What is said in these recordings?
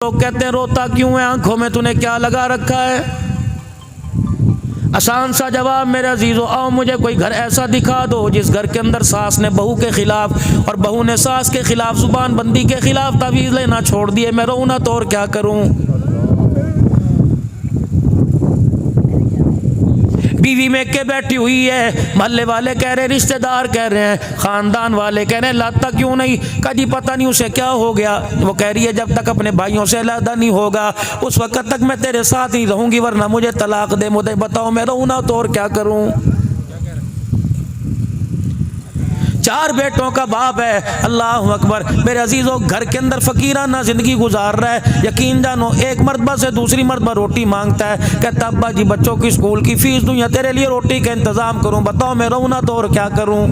لوگ کہتے ہیں روتا کیوں ہے، آنکھوں میں تو نے کیا لگا رکھا ہے؟ آسان سا جواب میرے عزیزو، آؤ مجھے کوئی گھر ایسا دکھا دو جس گھر کے اندر ساس نے بہو کے خلاف اور بہو نے ساس کے خلاف زبان بندی کے خلاف تعویذ لینا چھوڑ دیے، میں رہوں نہ تو اور کیا کروں؟ بیوی میں کے بیٹھی ہوئی ہے، محلے والے کہہ رہے ہیں، رشتہ دار کہہ رہے ہیں، خاندان والے کہہ رہے ہیں لاتا کیوں نہیں؟ کہا جی پتہ نہیں اسے کیا ہو گیا۔ وہ کہہ رہی ہے جب تک اپنے بھائیوں سے علیحدہ نہیں ہوگا اس وقت تک میں تیرے ساتھ ہی رہوں گی، ورنہ مجھے طلاق دے، مجھے بتاؤ میں رہوں نہ تو اور کیا کروں؟ 4 بیٹوں کا باپ ہے، اللہ اکبر میرے عزیزو، گھر کے اندر فقیرانہ زندگی گزار رہا ہے۔ یقین جانو ایک مرتبہ سے دوسری مرتبہ روٹی مانگتا ہے، کہتا ابا جی بچوں کی اسکول کی فیس دوں یا تیرے لیے روٹی کا انتظام کروں، بتاؤ میں رہوں نہ تو اور کیا کروں؟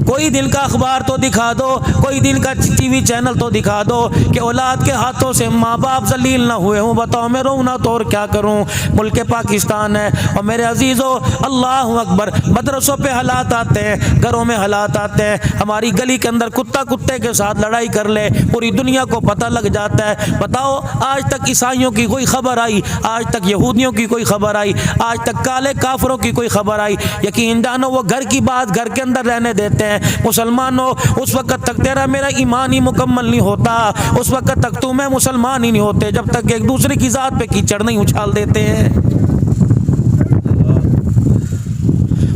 کوئی دل کا اخبار تو دکھا دو، کوئی دل کا ٹی وی چینل تو دکھا دو کہ اولاد کے ہاتھوں سے ماں باپ ذلیل نہ ہوئے ہوں، بتاؤ میں رہوں نہ تو اور کیا کروں؟ ملک پاکستان ہے اور میرے عزیزو اللہ اکبر مدرسوں پہ حالات آتے ہیں، گھروں میں حالات آتے ہیں، ہماری گلی کے اندر کتا کتے کے ساتھ لڑائی کر لے پوری دنیا کو پتہ لگ جاتا ہے۔ بتاؤ آج تک عیسائیوں کی کوئی خبر آئی؟ آج تک یہودیوں کی کوئی خبر آئی؟ آج تک کالے کافروں کی کوئی خبر آئی؟ یقین جانو وہ گھر کی بات گھر کے اندر رہنے دیتے ہیں۔ مسلمانوں اس وقت تک تیرا میرا ایمان ہی مکمل نہیں ہوتا، اس وقت تک تو میں مسلمان ہی نہیں ہوتے جب تک ایک دوسرے کی ذات پہ کیچڑ نہیں اچھال دیتے ہیں۔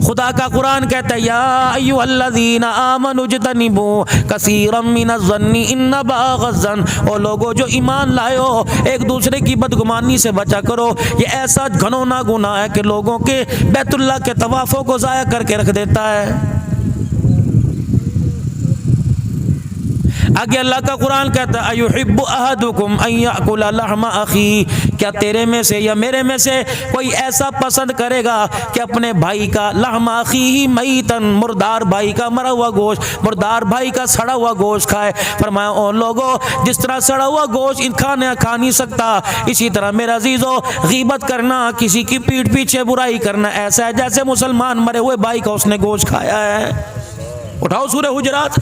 خدا کا قرآن کہتا ہے یا ایھا الذین آمنوا اجتنبوا کثیرا من الظن ان بعض الظن، او لوگو جو ایمان لائے ہو ایک دوسرے کی بدگمانی سے بچا کرو، یہ ایسا گھنونا گناہ ہے کہ لوگوں کے بیت اللہ کے طوافوں کو ضائع کر کے رکھ دیتا ہے۔ آگے اللہ کا قرآن کہتا ہے ایحب احدکم ان یاکل لحم اخی، کیا تیرے میں سے یا میرے میں سے کوئی ایسا پسند کرے گا کہ اپنے بھائی کا لحم اخی میتن، مردار بھائی کا مرا ہوا گوشت، مردار بھائی کا سڑا ہوا گوشت کھائے؟ فرمایا او لوگو جس طرح سڑا ہوا گوشت کھا نہیں سکتا، اسی طرح میرا عزیزو غیبت کرنا، کسی کی پیٹھ پیچھے برائی کرنا ایسا ہے جیسے مسلمان مرے ہوئے بھائی کا اس نے گوشت کھایا ہے۔ اٹھاؤ سورہ حجرات۔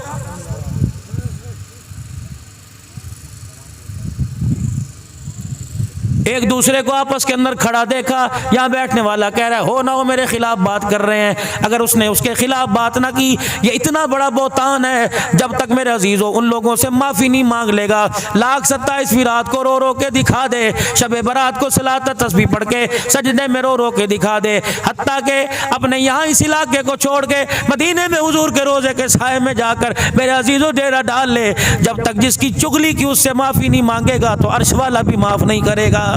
ایک دوسرے کو آپس کے اندر کھڑا دیکھا، یہاں بیٹھنے والا کہہ رہا ہے ہو نہ ہو میرے خلاف بات کر رہے ہیں، اگر اس نے اس کے خلاف بات نہ کی یہ اتنا بڑا بہتان ہے، جب تک میرے عزیزو ان لوگوں سے معافی نہیں مانگ لے گا، لاکھ 27ویں رات کو رو رو کے دکھا دے، شب برات کو صلاۃ تسبیح پڑھ کے سجدے میں رو رو کے دکھا دے، حتیٰ کہ اپنے یہاں اس علاقے کو چھوڑ کے مدینے میں حضور کے روضے کے سائے میں جا کر میرے عزیزو ڈیرا ڈال لے، جب تک جس کی چغلی کی اس سے معافی نہیں مانگے گا تو عرش والا بھی معاف نہیں کرے گا۔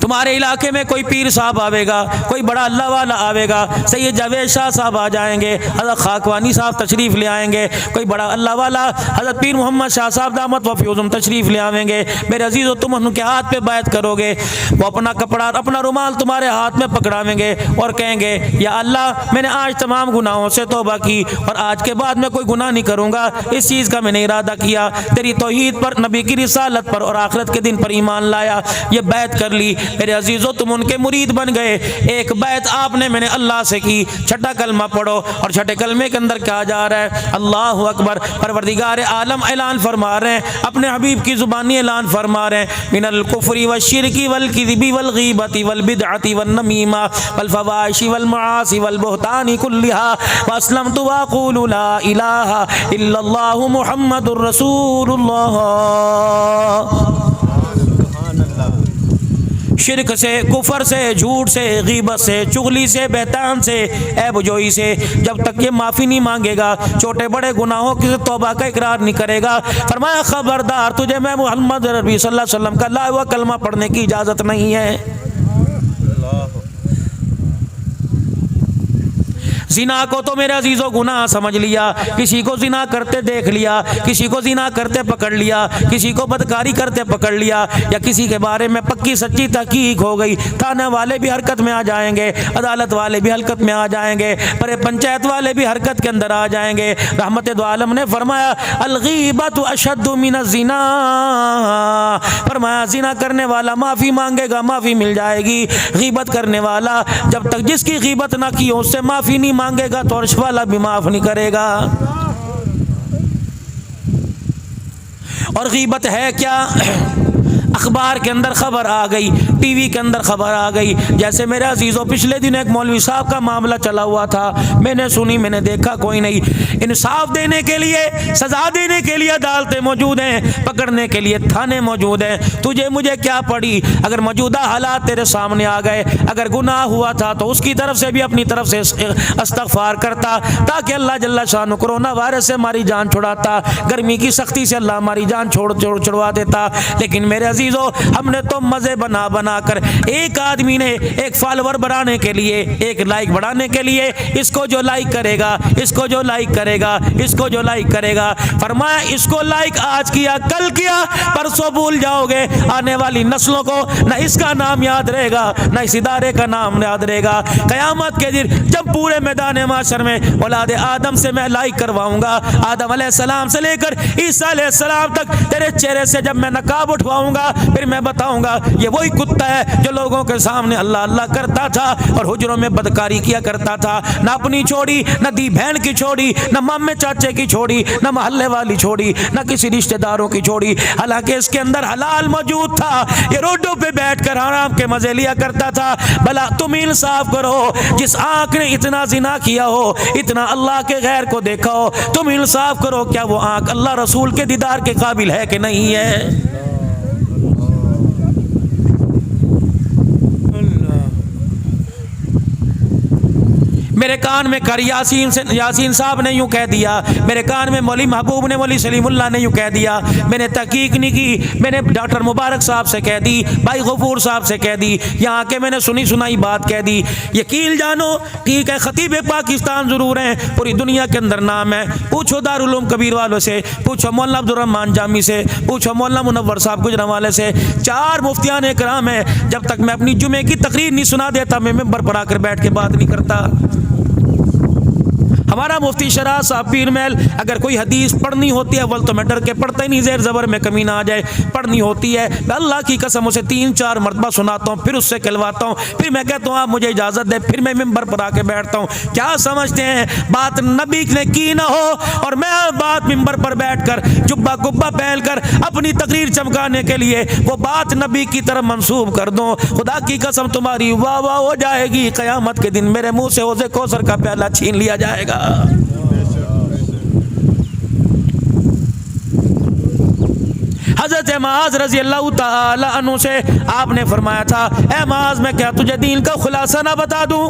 تمہارے علاقے میں کوئی پیر صاحب آئے گا، کوئی بڑا اللہ والا آئے گا، سید جاوید شاہ صاحب آ جائیں گے، حضرت خاکوانی صاحب تشریف لے آئیں گے، کوئی بڑا اللہ والا حضرت پیر محمد شاہ صاحب دامت و فیوزم تشریف لے آئیں گے، میرے عزیزو تم ان کے ہاتھ پہ بیعت کرو گے، وہ اپنا کپڑا اپنا رومال تمہارے ہاتھ میں پکڑاویں گے اور کہیں گے یا اللہ میں نے آج تمام گناہوں سے توبہ کی اور آج کے بعد میں کوئی گناہ نہیں کروں گا، اس چیز کا میں نے ارادہ کیا، تیری توحید پر، نبی کی رسالت پر اور آخرت کے دن پر ایمان لایا، یہ بیعت کر لی، میرے عزیزو تم ان کے مرید بن گئے۔ ایک بیعت آپ نے میں نے اللہ سے کی، چھٹا کلمہ پڑھو، اور چھٹے کلمے کے اندر کیا جا رہا ہے؟ اللہ اکبر، پروردگار عالم اعلان فرما رہے ہیں، اپنے حبیب کی زبانی اعلان فرما رہے ہیں، من الکفر والشرک والکذب والغیبت والبدعۃ والنمیمہ والفواحش والمعاصی والبہتان کلھا واسلمت واقول لا الہ الا اللہ محمد الرسول اللہ۔ شرک سے، کفر سے، جھوٹ سے، غیبت سے، چغلی سے، بہتان سے، عیب جوئی سے، جب تک یہ معافی نہیں مانگے گا، چھوٹے بڑے گناہوں کی توبہ کا اقرار نہیں کرے گا، فرمایا خبردار تجھے میں محمد ربی صلی اللہ علیہ وسلم کا لا ہوا کلمہ پڑھنے کی اجازت نہیں ہے۔ जिना को तो मेरे अजीजों गुनाह समझ लिया, किसी को जिना करते देख लिया, किसी को जिना करते पकड़ लिया, किसी को बदकारी करते पकड़ लिया, या किसी के बारे में पक्की सच्ची तहकीक हो गई, थाने वाले भी हरकत में आ जाएंगे, अदालत वाले भी हरकत में आ जाएंगे, पर पंचायत वाले भी हरकत के अंदर आ जाएंगे। रहमत दो आलम ने फरमाया अल-गीबतु अशद्दु मिनज़-ज़िना, फरमाया जिना करने वाला माफ़ी मांगेगा, माफ़ी मिल जाएगी। गीबत करने वाला जब तक जिसकी गीबत ना की हो उससे माफ़ी नहीं मांगेगा तो अर्श वाला भी माफ़ नहीं करेगा। और गीबत है क्या? अखबार के अंदर खबर आ गई, टीवी के अंदर खबर आ गई। जैसे मेरे अजीज़ों पिछले दिन एक मौलवी साहब का मामला चला हुआ था, मैंने सुनी, मैंने देखा, कोई नहीं। इंसाफ देने के लिए, सजा देने के लिए अदालतें मौजूद हैं, पकड़ने के लिए थाने मौजूद हैं। तुझे मुझे क्या पड़ी? अगर मौजूदा हालात तेरे सामने आ गए, अगर गुनाह हुआ था तो उसकी तरफ से भी अपनी तरफ से इस्तग़फ़ार करता, ताकि अल्लाह जल्ला शान कोरोना वायरस से हमारी जान छुड़ाता, गर्मी की सख्ती से अल्लाह हमारी जान छुड़वा देता। लेकिन मेरे अजीज़ों, हमने तो मजे बना बना कर, एक आदमी ने एक फॉलोवर बढ़ाने के लिए, एक लाइक बढ़ाने के लिए, इसको जो लाइक करेगा, इसको जो लाइक करेगा, इसको जो लाइक करेगा, फरमाया इसको लाइक आज किया, कल किया, परसों भूल जाओगे। आने वाली नस्लों को न इसका नाम याद रहेगा, न इस इदारे का नाम याद रहेगा। कयामत के दिन जब पूरे मैदान माशर में औलाद आदम से मैं लाइक करवाऊंगा, आदम अलैहिस्सलाम से लेकर ईसा अलैहिस्सलाम तक, तेरे चेहरे से जब मैं नकाब उठवाऊंगा, फिर मैं बताऊंगा ये वही कुत्ता है जो लोगों के सामने अल्लाह अल्लाह करता था और हुजरों में बदकारी किया करता था, ना अपनी छोड़ी, ना दी बहन की छोड़ी, ना मामे चाचे की छोड़ी, ना महल्ले वाली छोड़ी, ना किसी रिश्तेदारों की छोड़ी। हालांकि इसके अंदर हलाल मौजूद था, ये रोडों पे बैठकर आराम के मजे लिया करता था। भला तुम इंसाफ करो, जिस आंख ने इतना जिना किया हो, इतना अल्लाह के गैर को देखा हो, तुम इंसाफ करो, क्या वो आंख अल्लाह रसूल के दीदार के काबिल है कि नहीं है? मेरे कान में कर यासीन साहब ने यूँ कह दिया, मेरे कान में मौली महबूब ने, मौली सलीमुल्लाह ने यूँ कह दिया। मैंने तहकीक नहीं की, मैंने डॉक्टर मुबारक साहब से कह दी, भाई गफूर साहब से कह दी, यहाँ के मैंने सुनी सुनाई बात कह दी। यकीन जानो, ठीक है, खतीब पाकिस्तान ज़रूर हैं, पूरी दुनिया के अंदर नाम है। पूछो दारुल उलूम कबीर वालों से, पूछो मौलाना अब्दुर रहमान जामी से, पूछो मौलाना मुनव्वर साहब गुजरांवाले से, 4 मुफ्तियान इकराम हैं। जब तक मैं अपनी जुमे की तकरीर नहीं सुना देता, मैं मिंबर पर आकर बैठ के बात नहीं करता। हमारा मुफ्ती शराह साहब पीर महल, अगर कोई हदीस पढ़नी होती है, अव्वल तो मैं डर के पढ़ता ही नहीं, ज़ेर ज़बर में कमी ना आ जाए। पढ़नी होती है, मैं अल्लाह की कसम उसे 3-4 मरतबा सुनाता हूँ, फिर उससे कहलवाता हूँ, फिर मैं कहता हूँ आप मुझे इजाज़त दे, फिर मैं मिंबर पर आके बैठता हूँ। क्या समझते हैं बात नबी ने की ना हो और मैं बात मिंबर पर बैठ कर जुब्बा गुब्बा पहन कर अपनी तकरीर चमकाने के लिए वो बात नबी की तरफ मंसूब कर दूँ? खुदा की कसम तुम्हारी वाह वाह हो जाएगी। क़यामत के दिन मेरे मुँह से हौज़े कौसर का प्याला छीन लिया जाएगा। हज़रत मुआज़ रज़ी अल्लाह ताला अन्हु से आपने फरमाया था, ए मुआज़, मैं क्या तुझे दीन का खुलासा ना बता दूं?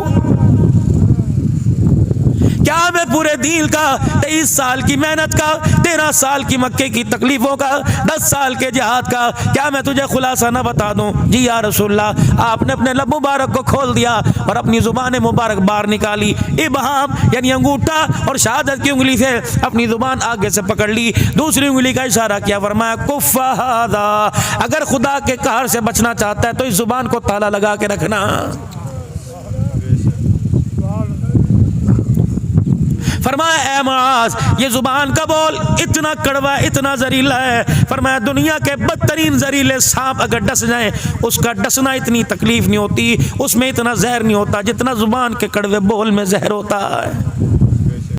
क्या मैं पूरे दीन का, 23 साल की मेहनत का, 13 साल की मक्के की तकलीफों का, 10 साल के जिहाद का, क्या मैं तुझे खुलासा ना बता दूं? जी या रसूलल्लाह। आपने अपने लब मुबारक को खोल दिया और अपनी जुबान मुबारक बाहर निकाली, इबहाम यानी अंगूठा और शहादत की उंगली से अपनी जुबान आगे से पकड़ ली, दूसरी उंगली का इशारा किया, फरमाया कुफ़्फ़ा हाज़ा, अगर खुदा के कहर से बचना चाहता है तो इस जुबान को ताला लगा के रखना। फरमाया ए मुआज़, ये जुबान का बोल इतना कड़वा, इतना जहरीला है। फरमाया दुनिया के बदतरीन जहरीले सांप अगर डस जाए, उसका डसना इतनी तकलीफ नहीं होती, उसमें इतना जहर नहीं होता जितना जुबान के कड़वे बोल में जहर होता है।